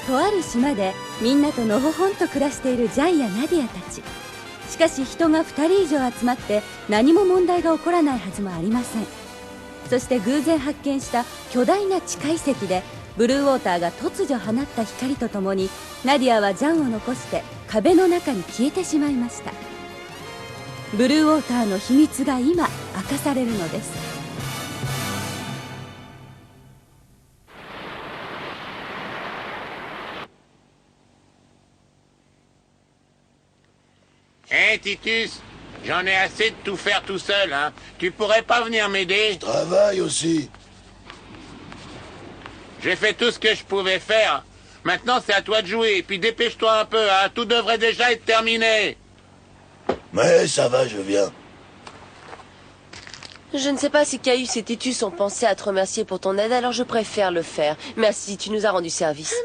とある島でみんなとのほほんと暮らしているジャンやナディアたち。しかし人が2人以上集まって何も問題が起こらないはずもありません。そして偶然発見した巨大な地下遺跡でブルーウォーターが突如放った光とともにナディアはジャンを残して壁の中に消えてしまいました。ブルーウォーターの秘密が今明かされるのです。Hé, Titus, j'en ai assez de tout faire tout seul, hein. Tu pourrais pas venir m'aider? Je travaille aussi. J'ai fait tout ce que je pouvais faire. Maintenant, c'est à toi de jouer. Puis dépêche-toi un peu, hein. Tout devrait déjà être terminé. Mais ça va, je viens. Je ne sais pas si Caius et Titus ont pensé à te remercier pour ton aide, alors je préfère le faire. Merci, tu nous as rendu service.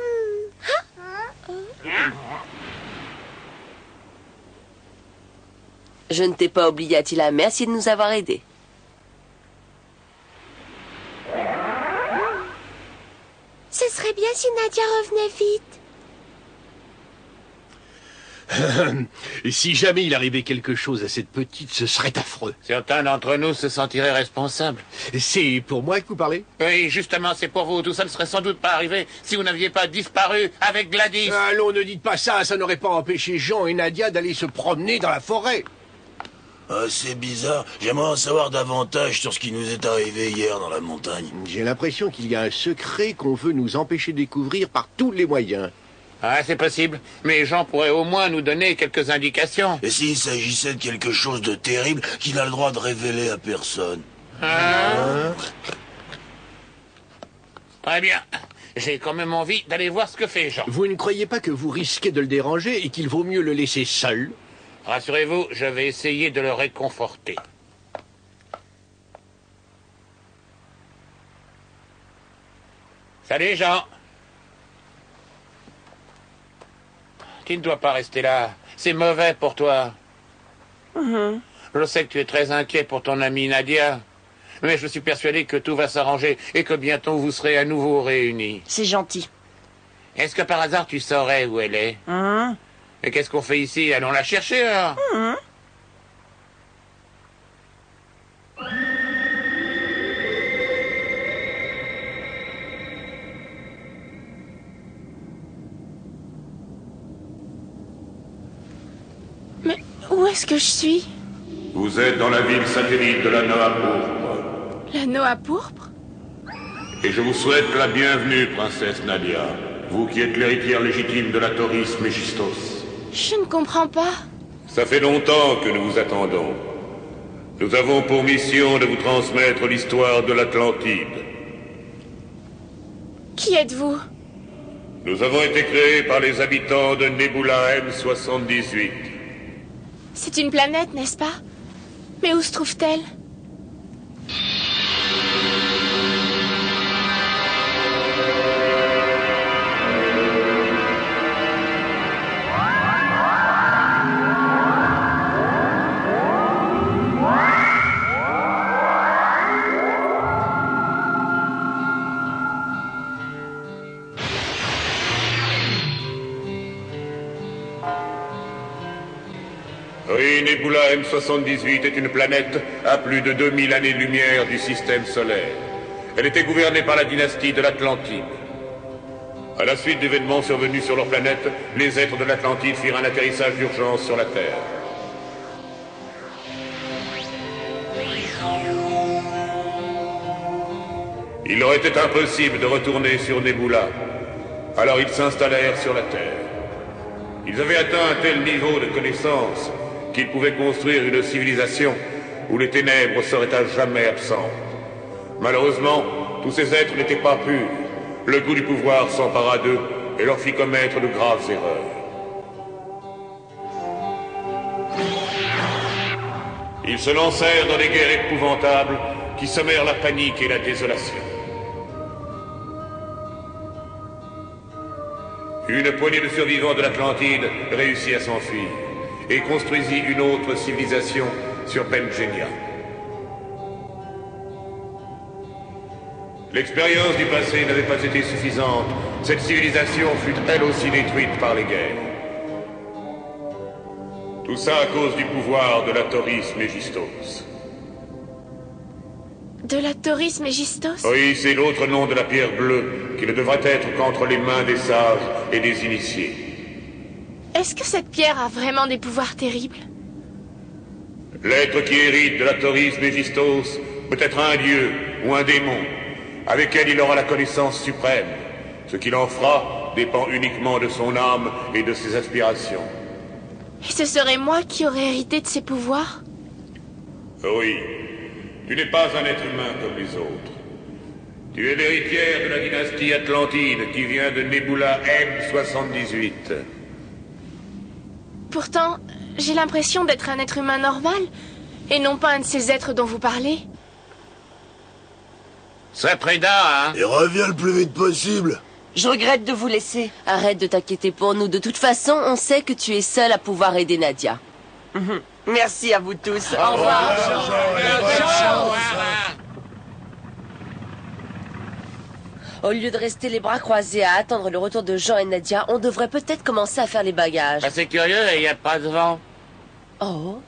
Je ne t'ai pas oublié, Attila. Merci de nous avoir aidés. Ce serait bien si Nadia revenait vite. Et si jamais il arrivait quelque chose à cette petite, ce serait affreux. Certains d'entre nous se sentiraient responsables. C'est pour moi que vous parlez? Oui, justement, c'est pour vous. Tout ça ne serait sans doute pas arrivé si vous n'aviez pas disparu avec Gladys. Allons, ne dites pas ça. Ça n'aurait pas empêché Jean et Nadia d'aller se promener dans la forêt. Ah, c'est bizarre. J'aimerais en savoir davantage sur ce qui nous est arrivé hier dans la montagne. J'ai l'impression qu'il y a un secret qu'on veut nous empêcher de découvrir par tous les moyens. Ah, c'est possible. Mais Jean pourrait au moins nous donner quelques indications. Et s'il s'agissait de quelque chose de terrible qu'il n'a le droit de révéler à personne? Très bien. J'ai quand même envie d'aller voir ce que fait Jean. Vous ne croyez pas que vous risquez de le déranger et qu'il vaut mieux le laisser seul? Rassurez-vous, je vais essayer de le réconforter. Salut, Jean. Tu ne dois pas rester là. C'est mauvais pour toi. Je sais que tu es très inquiet pour ton amie Nadia. Mais je suis persuadé que tout va s'arranger et que bientôt vous serez à nouveau réunis. C'est gentil. Est-ce que par hasard tu saurais où elle est? Et qu'est-ce qu'on fait ici? Allons la chercher, alors. Mais où est-ce que je suis? Vous êtes dans la ville satellite de la Noa Pourpre. La Noa Pourpre? Et je vous souhaite la bienvenue, princesse Nadia. Vous qui êtes l'héritière légitime de la Tauris Mégistos. Je ne comprends pas. Ça fait longtemps que nous vous attendons. Nous avons pour mission de vous transmettre l'histoire de l'Atlantide. Qui êtes-vous? Nous avons été créés par les habitants de Nebula M78. C'est une planète, n'est-ce pas? Mais où se trouve-t-elle? Oui, Nebula M78 est une planète à plus de 2000 années-lumière du système solaire. Elle était gouvernée par la dynastie de l'Atlantide. À la suite d'événements survenus sur leur planète, les êtres de l'Atlantide firent un atterrissage d'urgence sur la Terre. Il leur était impossible de retourner sur Nebula. Alors ils s'installèrent sur la Terre. Ils avaient atteint un tel niveau de connaissance qu'ils pouvaient construire une civilisation où les ténèbres seraient à jamais absentes. Malheureusement, tous ces êtres n'étaient pas purs. Le goût du pouvoir s'empara d'eux et leur fit commettre de graves erreurs. Ils se lancèrent dans des guerres épouvantables qui semèrent la panique et la désolation. Une poignée de survivants de l'Atlantide réussit à s'enfuir et construisit une autre civilisation sur Pengenia. L'expérience du passé n'avait pas été suffisante cette civilisation fut elle aussi détruite par les guerres. Tout ça à cause du pouvoir de la Tauris Mégistos. De la Tauris Mégistos? Oui, c'est l'autre nom de la pierre bleue, qui ne devrait être qu'entre les mains des sages et des initiés. Est-ce que cette pierre a vraiment des pouvoirs terribles? L'être qui hérite de la Tauris Mégistos peut être un dieu ou un démon, avec elle il aura la connaissance suprême. Ce qu'il en fera dépend uniquement de son âme et de ses aspirations. Et ce serait moi qui aurais hérité de ses pouvoirs? Oui, tu n'es pas un être humain comme les autres. Tu es l'héritière de la dynastie Atlantide qui vient de Nebula M78. Pourtant, j'ai l'impression d'être un être humain normal, et non pas un de ces êtres dont vous parlez. Sois prudent, hein. Et reviens le plus vite possible. Je regrette de vous laisser. Arrête de t'inquiéter pour nous. De toute façon, on sait que tu es seul à pouvoir aider Nadia. Merci à vous tous. Au revoir. Au lieu de rester les bras croisés à attendre le retour de Jean et Nadia, on devrait peut-être commencer à faire les bagages. C'est curieux, il n'y a pas de vent. Oh.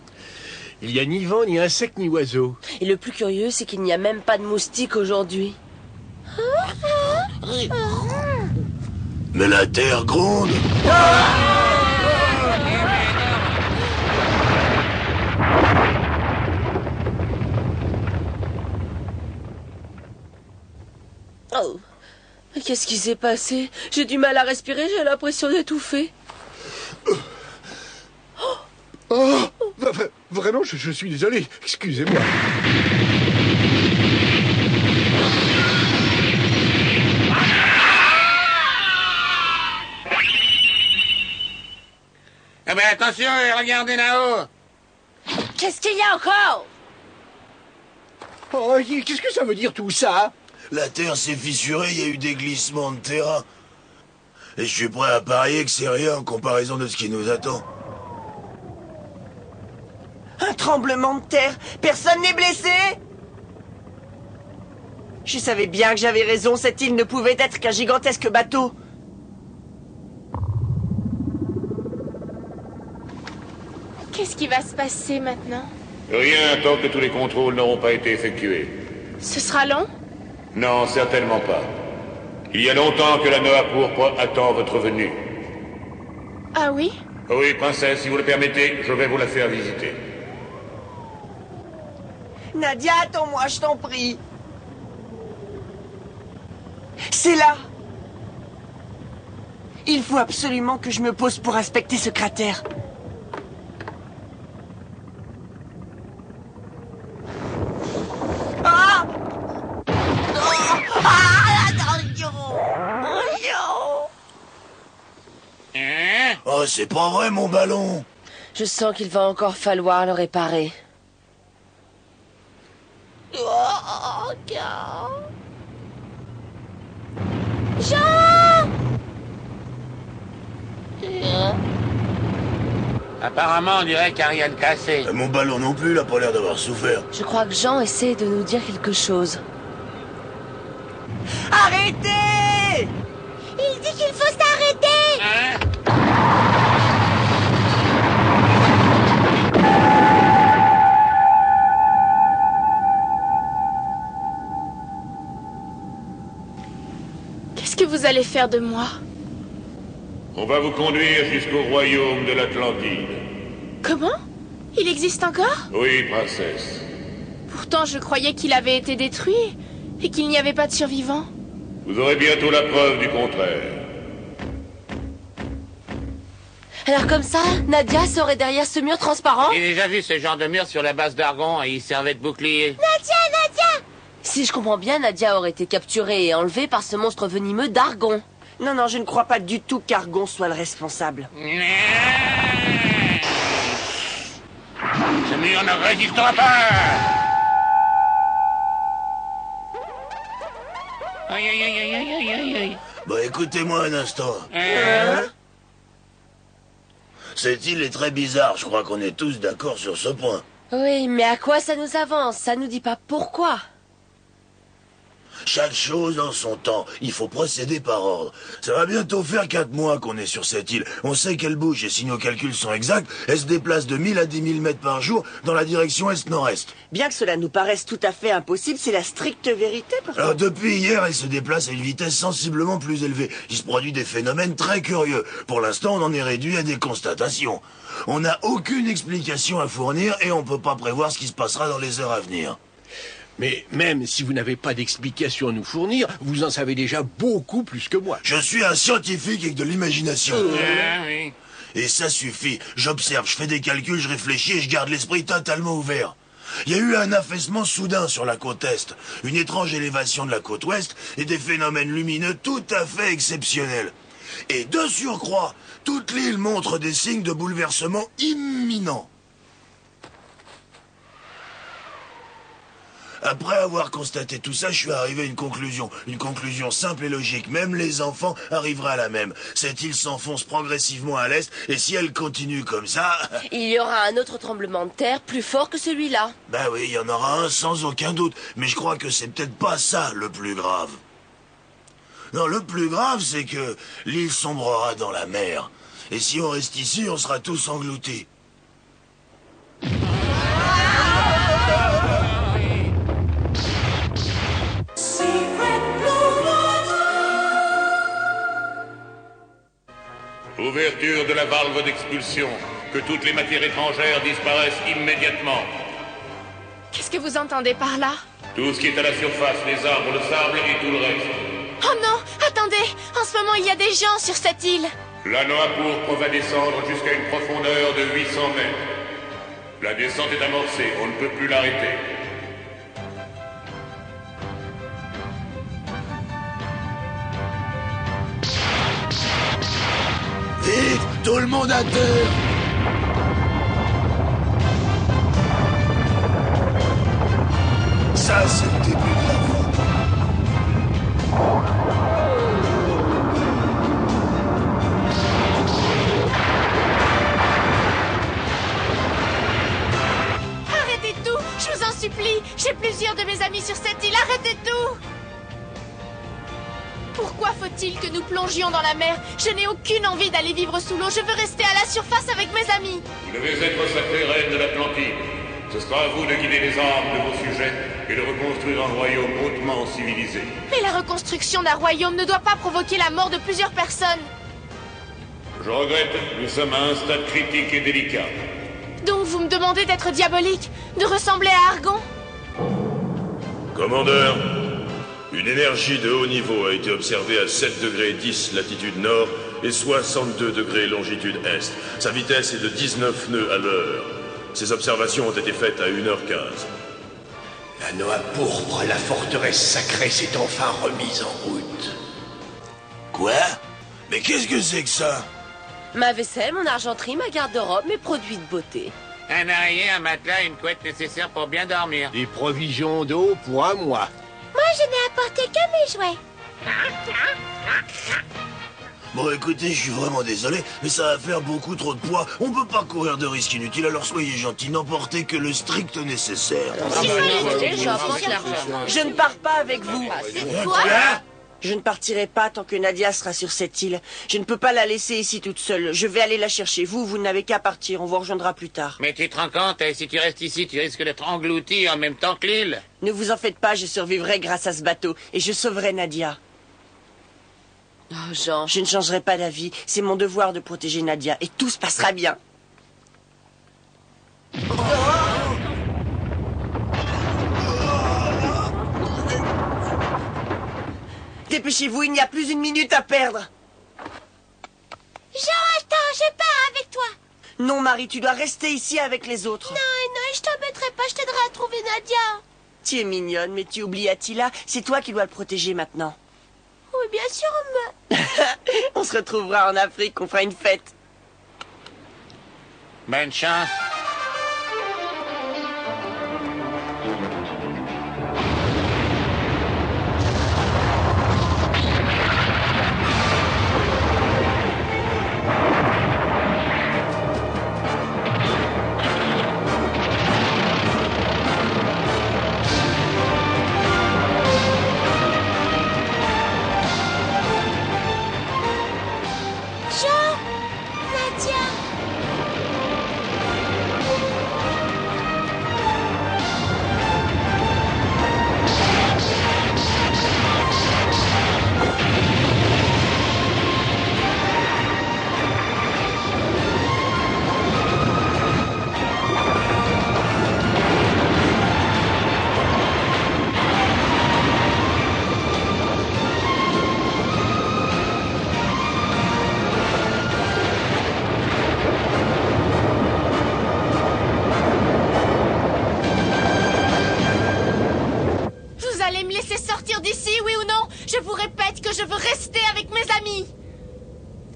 Il n'y a ni vent, ni insecte, ni oiseau. Et le plus curieux, c'est qu'il n'y a même pas de moustiques aujourd'hui. Mais la terre gronde. Oh. Qu'est-ce qui s'est passé? J'ai du mal à respirer, j'ai l'impression d'étouffer. Oh, vraiment, je suis désolé. Excusez-moi. Eh ben attention, regardez là-haut. Qu'est-ce qu'il y a encore? Oh, qu'est-ce que ça veut dire tout ça? La terre s'est fissurée, il y a eu des glissements de terrain. Et je suis prêt à parier que c'est rien en comparaison de ce qui nous attend. Un tremblement de terre. Personne n'est blessé? Je savais bien que j'avais raison. Cette île ne pouvait être qu'un gigantesque bateau. Qu'est-ce qui va se passer maintenant? Rien tant que tous les contrôles n'auront pas été effectués. Ce sera long? Non, certainement pas. Il y a longtemps que la Noa Pourpre attend votre venue. Ah oui? Oui, princesse, si vous le permettez, je vais vous la faire visiter. Nadia, attends-moi, je t'en prie. C'est là. Il faut absolument que je me pose pour inspecter ce cratère. Ah! Oh, c'est pas vrai, mon ballon. Je sens qu'il va encore falloir le réparer. Jean! Apparemment, on dirait qu'il n'y a rien de cassé. Mon ballon non plus, il a pas l'air d'avoir souffert. Je crois que Jean essaie de nous dire quelque chose. Arrêtez! Il dit qu'il faut s'arrêter! Hein? Qu'est-ce que vous allez faire de moi? On va vous conduire jusqu'au royaume de l'Atlantide. Comment? Il existe encore? Oui, princesse. Pourtant, je croyais qu'il avait été détruit et qu'il n'y avait pas de survivants. Vous aurez bientôt la preuve du contraire. Alors comme ça, Nadia serait derrière ce mur transparent? J'ai déjà vu ce genre de mur sur la base d'argon et il servait de bouclier. Nadia! Si je comprends bien, Nadia aurait été capturée et enlevée par ce monstre venimeux d'Argon. Non, non, je ne crois pas du tout qu'Argon soit le responsable. Ce mur ne résistera pas. Aïe, aïe, aïe, aïe, aïe, aïe, aïe. Bah écoutez-moi un instant. Cette île est très bizarre, je crois qu'on est tous d'accord sur ce point. Oui, mais à quoi ça nous avance? Ça nous dit pas pourquoi. Chaque chose en son temps. Il faut procéder par ordre. Ça va bientôt faire 4 mois qu'on est sur cette île. On sait qu'elle bouge et si nos calculs sont exacts, elle se déplace de 1000 à 10 000 mètres par jour dans la direction est-nord-est. Bien que cela nous paraisse tout à fait impossible, c'est la stricte vérité, par Alors contre. depuis hier, elle se déplace à une vitesse sensiblement plus élevée. Il se produit des phénomènes très curieux. Pour l'instant, on en est réduit à des constatations. On n'a aucune explication à fournir et on peut pas prévoir ce qui se passera dans les heures à venir. Mais même si vous n'avez pas d'explication à nous fournir, vous en savez déjà beaucoup plus que moi. Je suis un scientifique avec de l'imagination. Ah, oui. Et ça suffit. J'observe, je fais des calculs, je réfléchis et je garde l'esprit totalement ouvert. Il y a eu un affaissement soudain sur la côte Est, une étrange élévation de la côte Ouest et des phénomènes lumineux tout à fait exceptionnels. Et de surcroît, toute l'île montre des signes de bouleversement imminent. Après avoir constaté tout ça, je suis arrivé à une conclusion simple et logique. Même les enfants arriveraient à la même. Cette île s'enfonce progressivement à l'est, et si elle continue comme ça... Il y aura un autre tremblement de terre plus fort que celui-là. Ben oui, il y en aura un sans aucun doute, mais je crois que c'est peut-être pas ça le plus grave. Non, le plus grave, c'est que l'île sombrera dans la mer. Et si on reste ici, on sera tous engloutis. Ouverture de la valve d'expulsion. Que toutes les matières étrangères disparaissent immédiatement. Qu'est-ce que vous entendez par là? Tout ce qui est à la surface, les arbres, le sable et tout le reste. Oh non, attendez! En ce moment, il y a des gens sur cette île. L'anneau à pourpre va descendre jusqu'à une profondeur de 800 mètres. La descente est amorcée, on ne peut plus l'arrêter. Vite, tout le monde à terre! Ça, c'est le début de la fin. Arrêtez tout! Je vous en supplie! J'ai plusieurs de mes amis sur cette île. Arrêtez tout! Pourquoi faut-il que nous plongions dans la mer? Je n'ai aucune envie d'aller vivre sous l'eau. Je veux rester à la surface avec mes amis. Vous devez être sacrée reine de l'Atlantide. Ce sera à vous de guider les âmes de vos sujets et de reconstruire un royaume hautement civilisé. Mais la reconstruction d'un royaume ne doit pas provoquer la mort de plusieurs personnes. Je regrette, nous sommes à un stade critique et délicat. Donc vous me demandez d'être diabolique, de ressembler à Argon? Commandeur, une énergie de haut niveau a été observée à 7 degrés 10 latitude nord et 62 degrés longitude est. Sa vitesse est de 19 nœuds à l'heure. Ces observations ont été faites à 1h15. L'anneau à pourpre, la forteresse sacrée s'est enfin remise en route. Quoi? Mais qu'est-ce que c'est que ça? Ma vaisselle, mon argenterie, ma garde-robe, mes produits de beauté. Un oreiller, un matelas et une couette nécessaires pour bien dormir. Des provisions d'eau pour un mois. Moi, je n'ai apporté que mes jouets. Bon, écoutez, je suis vraiment désolé, mais ça va faire beaucoup trop de poids. On peut pas courir de risques inutiles, alors soyez gentils, n'emportez que le strict nécessaire. Je ne pars pas avec vous. Quoi? Je ne partirai pas tant que Nadia sera sur cette île. Je ne peux pas la laisser ici toute seule. Je vais aller la chercher. Vous n'avez qu'à partir. On vous rejoindra plus tard. Mais tu te rends compte, si tu restes ici, tu risques d'être englouti en même temps que l'île. Ne vous en faites pas, je survivrai grâce à ce bateau. Et je sauverai Nadia. Oh, Jean. Je ne changerai pas d'avis. C'est mon devoir de protéger Nadia. Et tout se passera bien. Dépêchez-vous, il n'y a plus une minute à perdre. Jean, attends, je pars avec toi. Non, Marie, tu dois rester ici avec les autres. Non, je t'embêterai pas, je t'aiderai à trouver Nadia. Tu es mignonne, mais tu oublies Attila. C'est toi qui dois le protéger maintenant. Oui, bien sûr, mais... On se retrouvera en Afrique, on fera une fête. Bonne chance.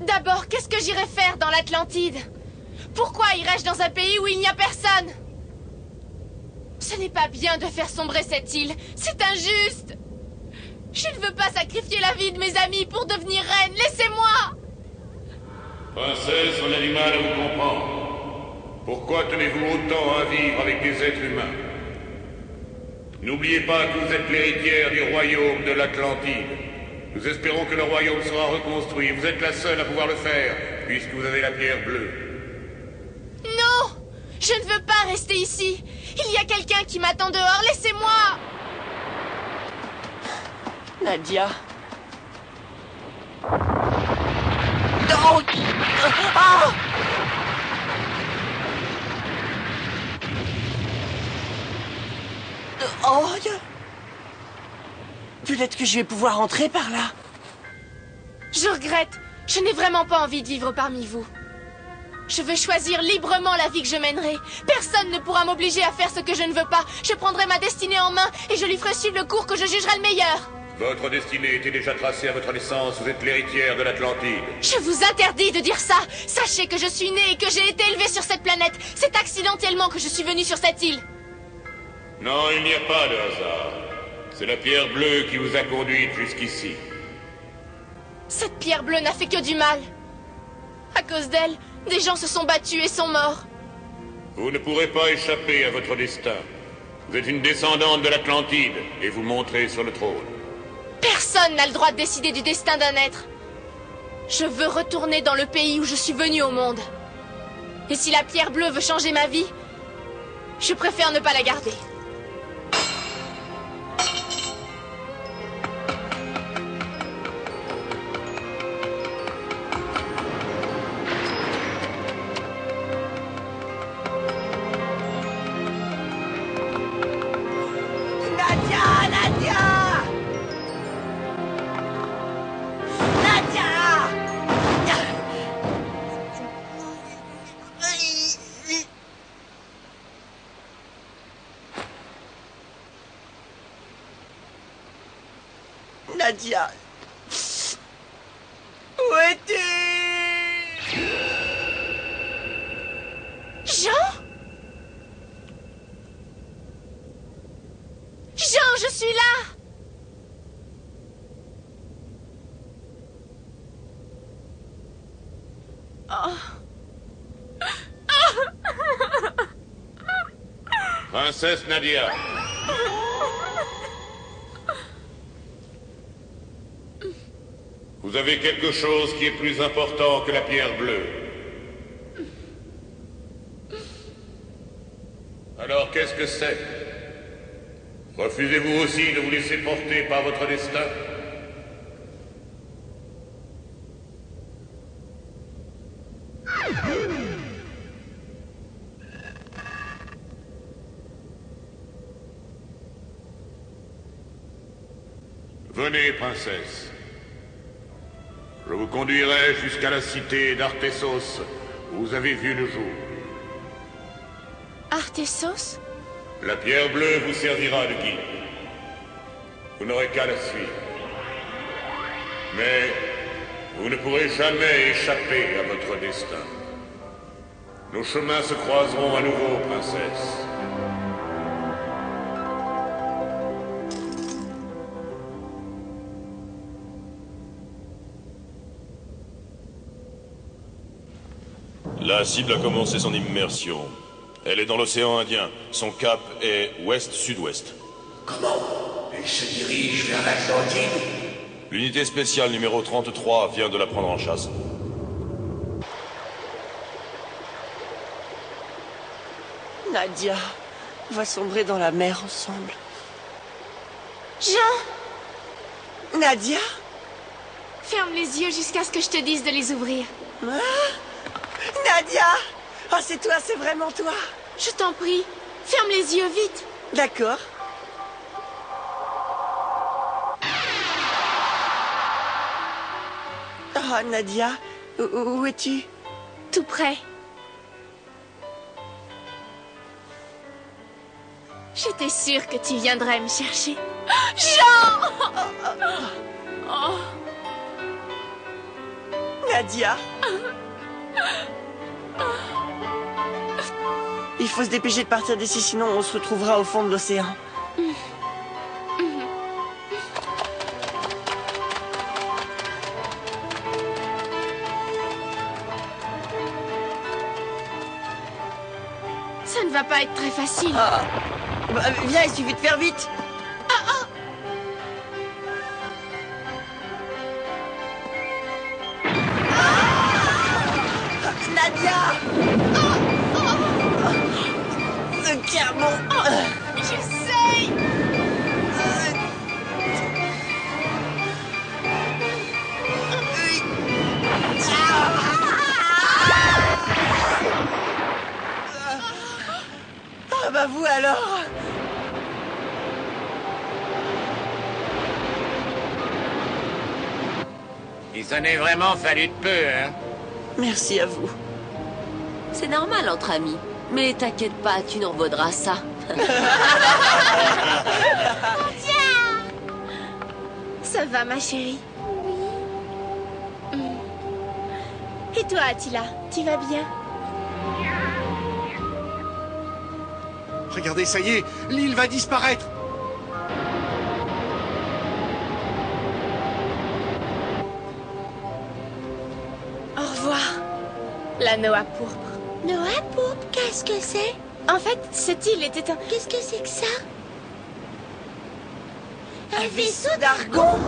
D'abord, qu'est-ce que j'irais faire dans l'Atlantide? Pourquoi irais-je dans un pays où il n'y a personne? Ce n'est pas bien de faire sombrer cette île. C'est injuste. Je ne veux pas sacrifier la vie de mes amis pour devenir reine. Laissez-moi! Princesse, on a du mal à vous comprendre. Pourquoi tenez-vous autant à vivre avec des êtres humains? N'oubliez pas que vous êtes l'héritière du royaume de l'Atlantide. Nous espérons que le royaume sera reconstruit. Vous êtes la seule à pouvoir le faire, puisque vous avez la pierre bleue. Non! Je ne veux pas rester ici. Il y a quelqu'un qui m'attend dehors. Laissez-moi! Nadia. Oh! Ah! Oh! Peut-être que je vais pouvoir entrer par là. Je regrette. Je n'ai vraiment pas envie de vivre parmi vous. Je veux choisir librement la vie que je mènerai. Personne ne pourra m'obliger à faire ce que je ne veux pas. Je prendrai ma destinée en main et je lui ferai suivre le cours que je jugerai le meilleur. Votre destinée était déjà tracée à votre naissance. Vous êtes l'héritière de l'Atlantide. Je vous interdis de dire ça. Sachez que je suis née et que j'ai été élevée sur cette planète. C'est accidentellement que je suis venue sur cette île. Non, il n'y a pas de hasard. C'est la pierre bleue qui vous a conduite jusqu'ici. Cette pierre bleue n'a fait que du mal. À cause d'elle, des gens se sont battus et sont morts. Vous ne pourrez pas échapper à votre destin. Vous êtes une descendante de l'Atlantide et vous monterez sur le trône. Personne n'a le droit de décider du destin d'un être. Je veux retourner dans le pays où je suis venue au monde. Et si la pierre bleue veut changer ma vie, je préfère ne pas la garder. Nadia. Où es-tu? Jean? Jean, je suis là! Princesse Nadia. Vous avez quelque chose qui est plus important que la pierre bleue. Alors qu'est-ce que c'est? Refusez-vous aussi de vous laisser porter par votre destin? Venez, princesse. Je vous conduirai jusqu'à la cité d'Artessos, où vous avez vu le jour. Artessos? La pierre bleue vous servira de guide. Vous n'aurez qu'à la suivre. Mais vous ne pourrez jamais échapper à votre destin. Nos chemins se croiseront à nouveau, princesse. La cible a commencé son immersion. Elle est dans l'océan Indien. Son cap est ouest-sud-ouest. Comment? Elle se dirige vers l'Atlantide? L'unité spéciale numéro 33 vient de la prendre en chasse. Nadia, on va sombrer dans la mer ensemble. Jean! Nadia? Ferme les yeux jusqu'à ce que je te dise de les ouvrir. Ah? Nadia! Oh, c'est toi, c'est vraiment toi. Je t'en prie, ferme les yeux, vite. D'accord. Oh, Nadia, où es-tu? Tout près. J'étais sûre que tu viendrais me chercher. Jean! Oh. Nadia. Il faut se dépêcher de partir d'ici, sinon on se retrouvera au fond de l'océan. Ça ne va pas être très facile. Ah. Bah, viens, il suffit de faire vite. Nadia! Tiens, bon. J'essaye. Ah bah vous alors. Il s'en est vraiment fallu de peu, hein. Merci à vous. C'est normal entre amis. Mais t'inquiète pas, tu n'en vaudras ça. Ça va, ma chérie? Oui. Et toi, Attila, tu vas bien? Regardez, ça y est, l'île va disparaître. Au revoir. La Noah pourpre. Noah pourpre, qu'est-ce que c'est? En fait, cette île était un... Qu'est-ce que c'est que ça? Un vaisseau d'argon.